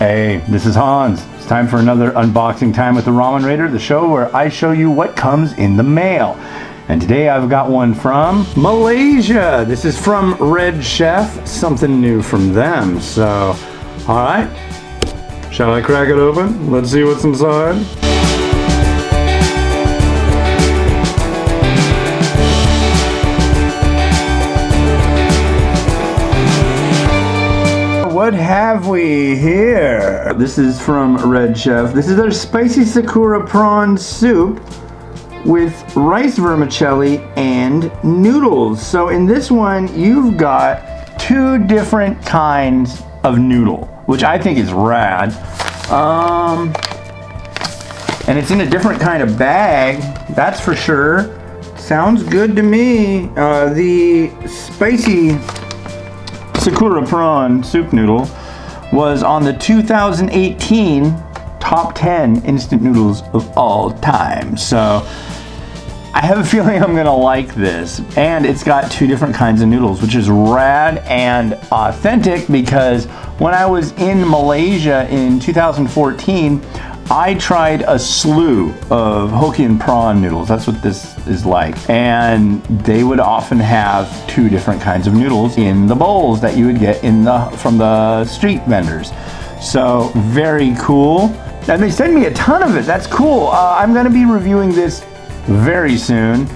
Hey, this is Hans. It's time for another unboxing time with the Ramen Raider, the show where I show you what comes in the mail. And today I've got one from Malaysia. This is from Red Chef, something new from them. So, all right, shall I crack it open? Let's see what's inside. What have we here? This is from Red Chef. This is their spicy Sakura prawn soup with rice vermicelli and noodles. So in this one, you've got two different kinds of noodle, which I think is rad. And it's in a different kind of bag, that's for sure. Sounds good to me. The spicy Sakura prawn soup noodle was on the 2018 top 10 instant noodles of all time. So I have a feeling I'm gonna like this. And it's got two different kinds of noodles, which is rad and authentic, because when I was in Malaysia in 2014, I tried a slew of Hokkien prawn noodles. That's what this is like. And they would often have two different kinds of noodles in the bowls that you would get from the street vendors. So very cool. And they sent me a ton of it. That's cool. I'm gonna be reviewing this very soon.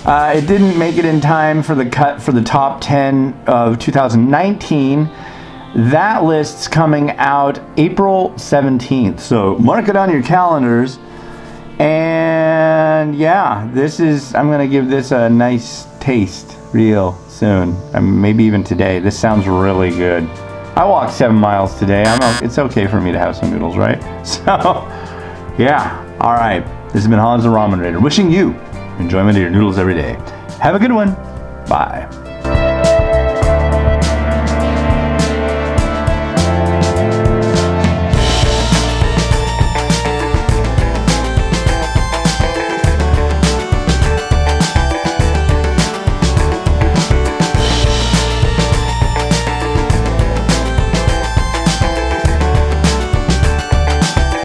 It didn't make it in time for the cut for the top 10 of 2019. That list's coming out April 17th, so mark it on your calendars. And yeah, I'm gonna give this a nice taste real soon. Maybe even today. This sounds really good. I walked 7 miles today. It's okay for me to have some noodles, right? So yeah, all right. This has been Hans the Ramen Raider, wishing you enjoyment of your noodles every day. Have a good one. Bye.